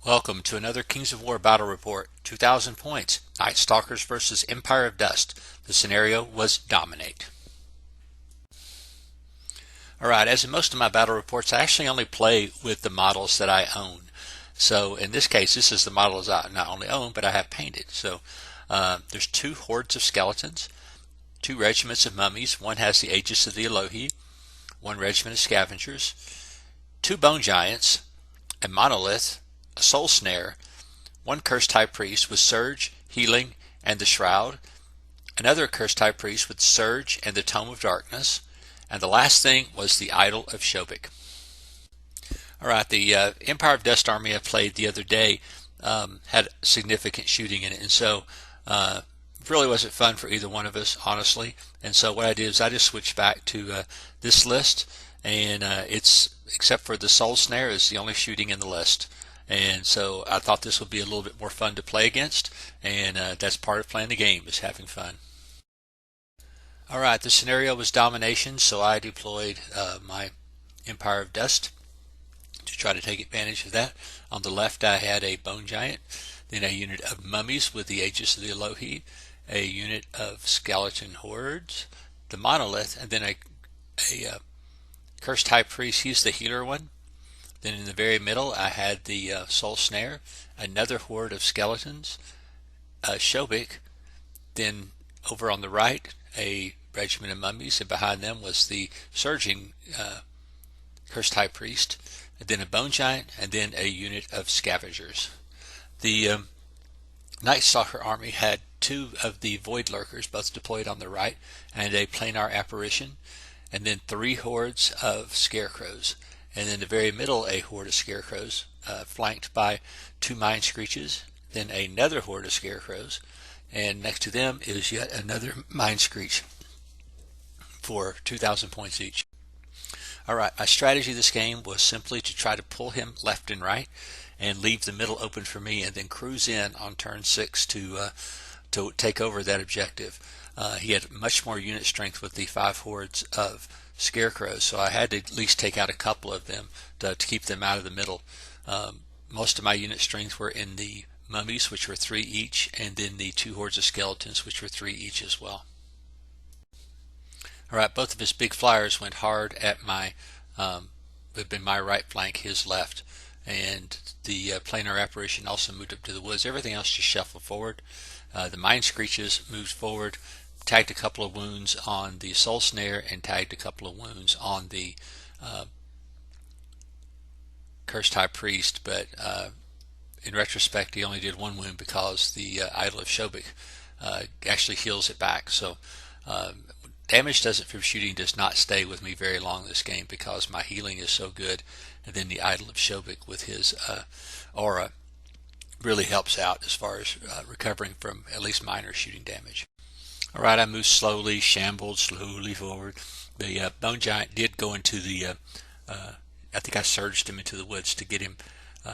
Welcome to another Kings of War battle report. 2,000 points. Nightstalkers versus Empire of Dust. The scenario was dominate. Alright, as in most of my battle reports, I actually only play with the models that I own. So in this case, this is the models I not only own, but I have painted. So there's two hordes of skeletons, two regiments of mummies. One has the Aegis of the Elohi, one regiment of scavengers, two bone giants, a monolith, a soul snare, one cursed high priest with surge, healing, and the shroud, another cursed high priest with surge and the tome of darkness, and the last thing was the idol of Shobik. All right, the Empire of Dust army I played the other day had significant shooting in it, and so really wasn't fun for either one of us, honestly. And so what I did is I just switched back to this list, and it's except for the soul snare is the only shooting in the list. And so I thought this would be a little bit more fun to play against, and that's part of playing the game, is having fun. All right, the scenario was domination, so I deployed my Empire of Dust to try to take advantage of that. On the left, I had a bone giant, then a unit of mummies with the Aegis of the Elohi, a unit of skeleton hordes, the monolith, and then a cursed high priest. He's the healer one. Then in the very middle, I had the soul snare, another horde of skeletons, a Shobik. Then over on the right, a regiment of mummies, and behind them was the surging cursed high priest, and then a bone giant, and then a unit of scavengers. The Night Stalker army had two of the void lurkers, both deployed on the right, and a planar apparition, and then three hordes of scarecrows. And in the very middle, a horde of scarecrows, flanked by two mine screeches, then another horde of scarecrows, and next to them is yet another mine screech for 2,000 points each. Alright, my strategy this game was simply to try to pull him left and right and leave the middle open for me, and then cruise in on turn 6 to take over that objective. He had much more unit strength with the 5 hordes of scarecrows, so I had to at least take out a couple of them to keep them out of the middle. Most of my unit strength were in the mummies, which were 3 each, and then the 2 hordes of skeletons, which were 3 each as well. Alright, both of his big flyers went hard at my would been my right flank, his left, and the planar apparition also moved up to the woods. Everything else just shuffled forward. The mine screeches moved forward, tagged a couple of wounds on the soul snare, and tagged a couple of wounds on the cursed high priest, but in retrospect he only did 1 wound because the idol of Shobik actually heals it back. So damage from shooting does not stay with me very long this game because my healing is so good, and then the idol of Shobik with his aura really helps out as far as recovering from at least minor shooting damage. Alright, I moved slowly, shambled slowly forward. The bone giant did go into the I think I surged him into the woods to get him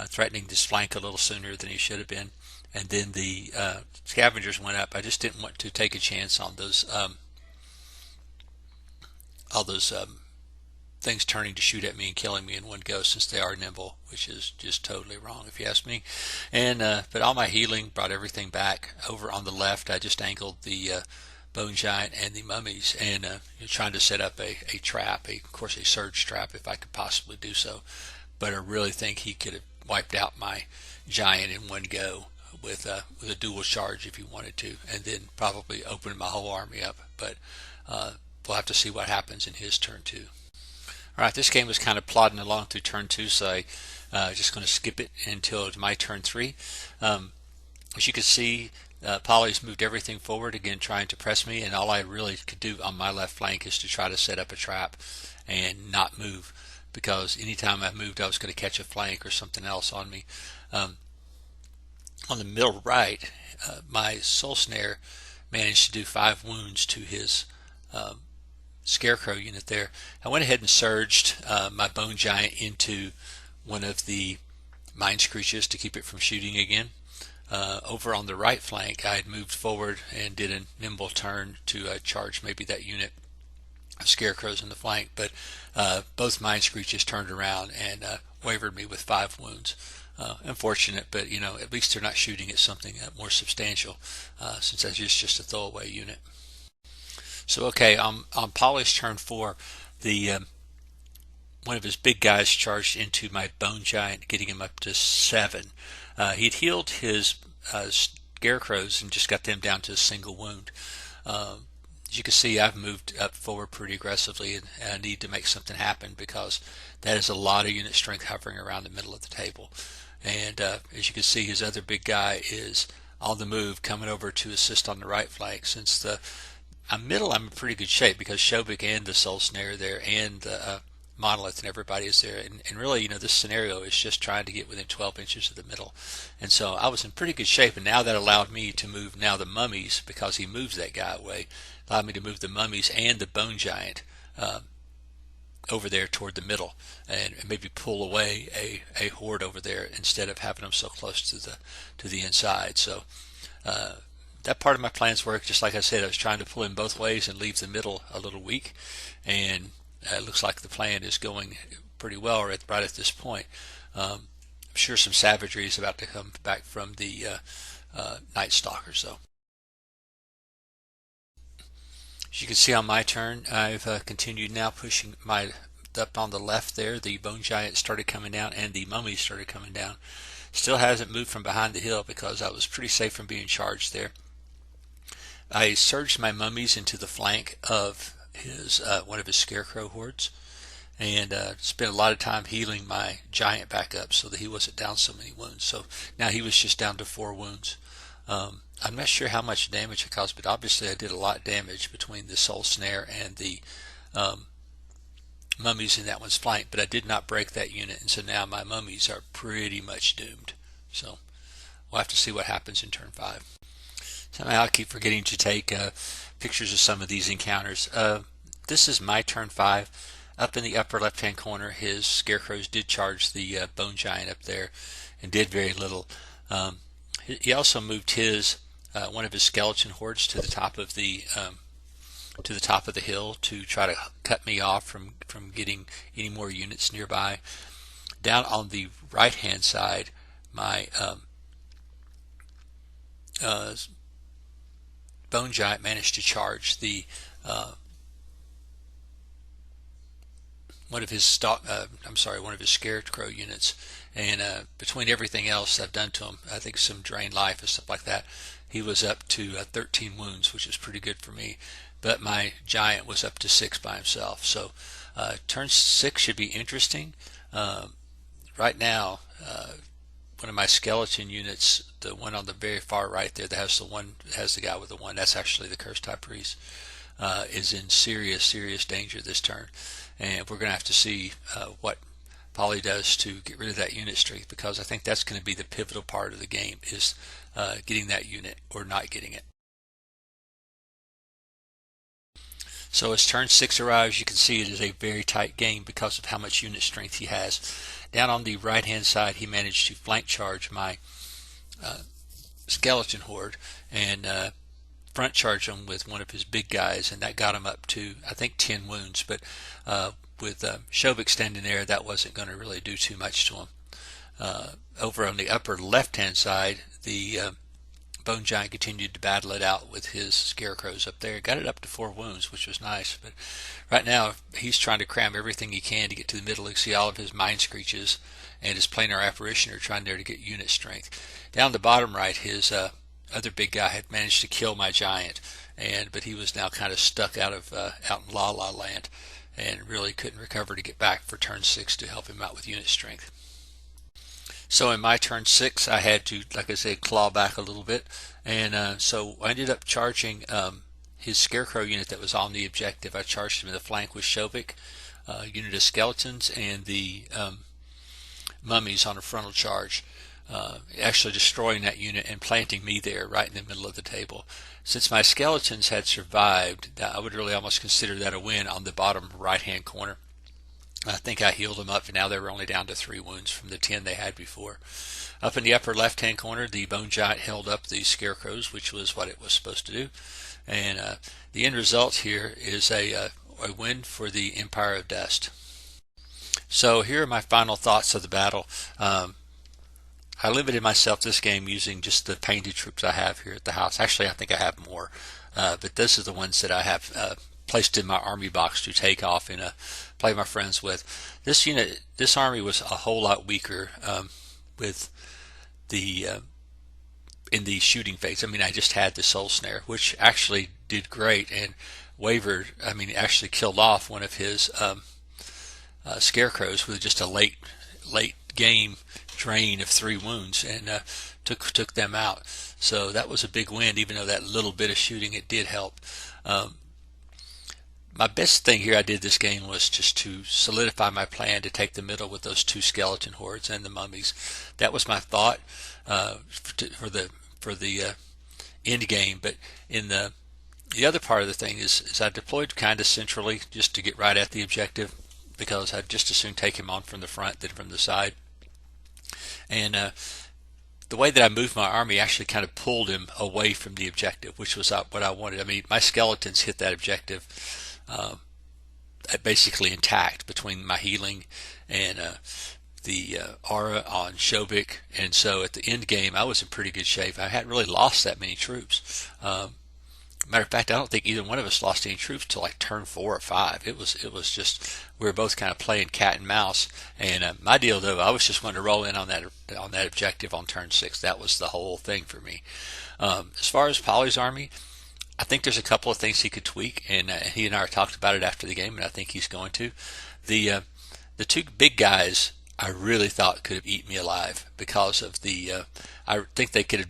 threatening this flank a little sooner than he should have been, and then the scavengers went up. I just didn't want to take a chance on those all those things turning to shoot at me and killing me in one go, since they are nimble, which is just totally wrong if you ask me. And but all my healing brought everything back. Over on the left, I just angled the bone giant and the mummies, and trying to set up a trap, of course a surge trap if I could possibly do so. But I really think he could have wiped out my giant in one go with a dual charge if he wanted to, and then probably opened my whole army up. But we'll have to see what happens in his turn 2. Alright, this game was kind of plodding along through turn 2, so I'm just going to skip it until my turn 3. As you can see, Polly's moved everything forward, again trying to press me, and all I really could do on my left flank is to try to set up a trap and not move, because anytime I moved I was going to catch a flank or something else on me. On the middle right, my soul snare managed to do 5 wounds to his scarecrow unit there. I went ahead and surged my bone giant into one of the mine screeches to keep it from shooting again. Over on the right flank, I had moved forward and did a nimble turn to charge maybe that unit of scarecrows in the flank, but both mine screeches turned around and wavered me with 5 wounds. Unfortunate, but at least they're not shooting at something more substantial, since that's just a throwaway unit. So okay, on Polly's turn 4, the one of his big guys charged into my bone giant, getting him up to 7. He'd healed his scarecrows and just got them down to a single wound. As you can see, I've moved up forward pretty aggressively, and I need to make something happen because that is a lot of unit strength hovering around the middle of the table. And as you can see, his other big guy is on the move, coming over to assist on the right flank. Since I'm in pretty good shape because Shobik and the Soul Snare there, and the Monolith and everybody is there. And really, this scenario is just trying to get within 12 inches of the middle. And so I was in pretty good shape, and now that allowed me to move now the mummies, because he moves that guy away, allowed me to move the mummies and the bone giant over there toward the middle, and maybe pull away a horde over there instead of having them so close to the inside. So that part of my plans worked. Just like I said, I was trying to pull in both ways and leave the middle a little weak, and it looks like the plan is going pretty well right at this point. I'm sure some savagery is about to come back from the Nighstalkers, though. As you can see on my turn, I've continued now pushing up on the left there. The bone giant started coming down, and the mummy started coming down. Still hasn't moved from behind the hill because I was pretty safe from being charged there. I surged my mummies into the flank of his one of his scarecrow hordes, and spent a lot of time healing my giant back up so that he wasn't down so many wounds. So now he was just down to 4 wounds. I'm not sure how much damage it caused, but obviously I did a lot of damage between the Soul Snare and the mummies in that one's flank, but I did not break that unit, and so now my mummies are pretty much doomed. So we'll have to see what happens in turn 5. Somehow I keep forgetting to take pictures of some of these encounters. This is my turn 5. Up in the upper left hand corner, his scarecrows did charge the bone giant up there and did very little. He also moved his one of his skeleton hordes to the top of the hill to try to cut me off from getting any more units nearby. Down on the right hand side, my bone giant managed to charge the one of his scarecrow units, and between everything else I've done to him, I think some drained life and stuff like that, he was up to 13 wounds, which is pretty good for me. But my giant was up to 6 by himself. So turn 6 should be interesting. Right now, one of my skeleton units, the one on the very far right there that has the guy with the 1, that's actually the Cursed High Priest, is in serious danger this turn, and we're going to have to see what Polly does to get rid of that unit strength, because I think that's going to be the pivotal part of the game, is getting that unit or not getting it. So as turn 6 arrives, you can see it is a very tight game because of how much unit strength he has. Down on the right hand side, he managed to flank charge my skeleton horde and front charge him with one of his big guys, and that got him up to, I think, 10 wounds. But with Shobik standing there, that wasn't going to really do too much to him. Over on the upper left hand side, the bone giant continued to battle it out with his scarecrows up there. Got it up to 4 wounds, which was nice. But right now, he's trying to cram everything he can to get to the middle. You can see all of his mind screeches and his planar apparition are trying there to get unit strength. Down the bottom right, his other big guy had managed to kill my giant, but he was now kind of stuck out in La La Land, and really couldn't recover to get back for turn 6 to help him out with unit strength. So in my turn 6, I had to, like I said, claw back a little bit, and so I ended up charging his scarecrow unit that was on the objective. I charged him in the flank with Shobik, unit of skeletons, and the mummies on a frontal charge, actually destroying that unit and planting me there right in the middle of the table. Since my skeletons had survived, I would really almost consider that a win on the bottom right hand corner. I think I healed them up, and now they were only down to 3 wounds from the 10 they had before. Up in the upper left hand corner, the bone giant held up the scarecrows, which was what it was supposed to do, and the end result here is a win for the Empire of Dust. So here are my final thoughts of the battle. I limited myself this game using just the painted troops I have here at the house. Actually, I think I have more, but this is the ones that I have placed in my army box to take off and play my friends with. This army was a whole lot weaker with the in the shooting phase. I mean, I just had the Soul Snare, which actually did great and wavered. I mean, actually killed off one of his scarecrows with just a late game drain of 3 wounds and took them out. So that was a big win, even though that little bit of shooting it did help. My best thing here I did this game was just to solidify my plan to take the middle with those 2 skeleton hordes and the mummies. That was my thought for the end game. But in the other part of the thing is I deployed kind of centrally just to get right at the objective, because I'd just as soon take him on from the front than from the side. And the way that I moved my army actually kind of pulled him away from the objective, which was what I wanted. I mean, my skeletons hit that objective basically intact between my healing and the aura on Shobik, and so at the end game I was in pretty good shape. I hadn't really lost that many troops. Matter of fact, I don't think either one of us lost any troops till like turn 4 or 5. It was just, we were both kind of playing cat and mouse. And my deal though, I was just going to roll in on that objective on turn 6. That was the whole thing for me. As far as Polly's army, I think there's a couple of things he could tweak, and he and I talked about it after the game, and I think he's going to. The 2 big guys I really thought could have eaten me alive because of the. I think they could have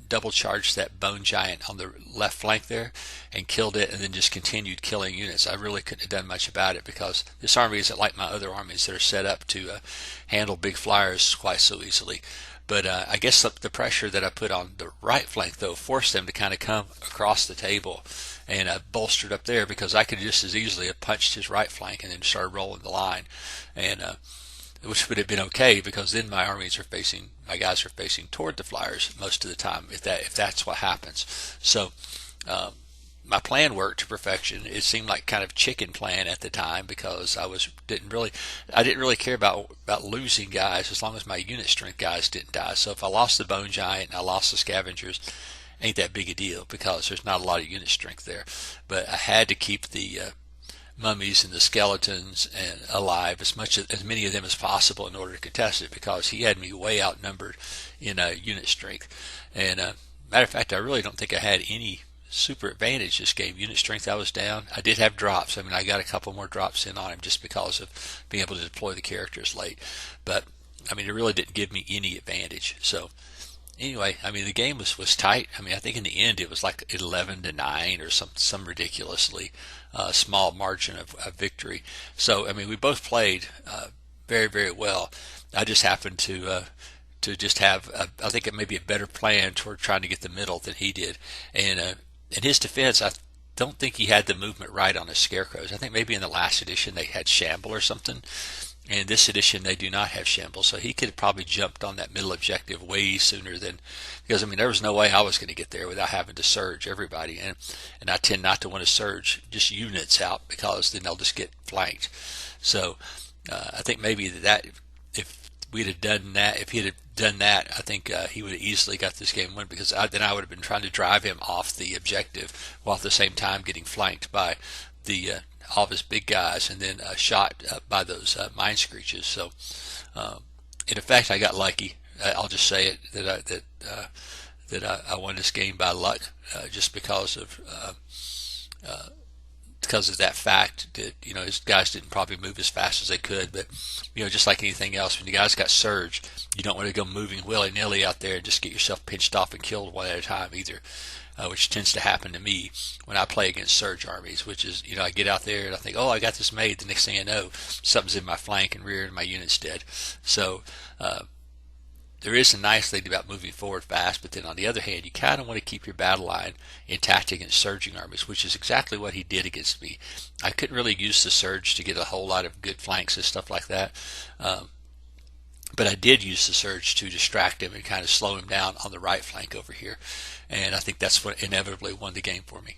double charged that bone giant on the left flank there and killed it, and then just continued killing units. I really couldn't have done much about it because this army isn't like my other armies that are set up to handle big flyers quite so easily. But I guess the pressure that I put on the right flank, though, forced them to kind of come across the table and bolstered up there, because I could just as easily have punched his right flank and then started rolling the line, and which would have been okay, because then my guys are facing toward the flyers most of the time, if that's what happens. So my plan worked to perfection. It seemed like kind of chicken plan at the time, because I didn't really care about losing guys as long as my unit strength guys didn't die. So if I lost the bone giant and I lost the scavengers, ain't that big a deal, because there's not a lot of unit strength there. But I had to keep the mummies and the skeletons and alive, as many of them as possible, in order to contest it, because he had me way outnumbered in unit strength. And matter of fact, I really don't think I had any super advantage this game. Unit strength I was down. I did have drops. I mean, I got a couple more drops in on him just because of being able to deploy the characters late. But I mean, it really didn't give me any advantage. So anyway, I mean, the game was tight. I mean, I think in the end it was like 11-9 or some ridiculously small margin of victory. So I mean, we both played very, very well. I just happened to just have I think it may be a better plan toward trying to get the middle than he did. And in his defense, I don't think he had the movement right on his scarecrows. I think maybe in the last edition they had Shamble or something. In this edition, they do not have Shamble, so he could have probably jumped on that middle objective way sooner than, because I mean, there was no way I was going to get there without having to surge everybody, and I tend not to want to surge just units out, because then they'll just get flanked. So I think maybe that if he had done that, I think he would have easily got this game won, because then I would have been trying to drive him off the objective while at the same time getting flanked by the all of his big guys, and then shot by those mine screeches. So in effect, I got lucky. I'll just say it, that I won this game by luck, just because of that fact that, you know, his guys didn't probably move as fast as they could. But, you know, just like anything else, when the guys got surged, you don't want to go moving willy-nilly out there and just get yourself pinched off and killed one at a time either, which tends to happen to me when I play against surge armies, which is, you know, I get out there and I think, oh, I got this made. The next thing I know, something's in my flank and rear and my unit's dead. So there is a nice thing about moving forward fast, but then on the other hand, you kind of want to keep your battle line intact against surging armies, which is exactly what he did against me. I couldn't really use the surge to get a whole lot of good flanks and stuff like that, but I did use the surge to distract him and kind of slow him down on the right flank over here, and I think that's what inevitably won the game for me.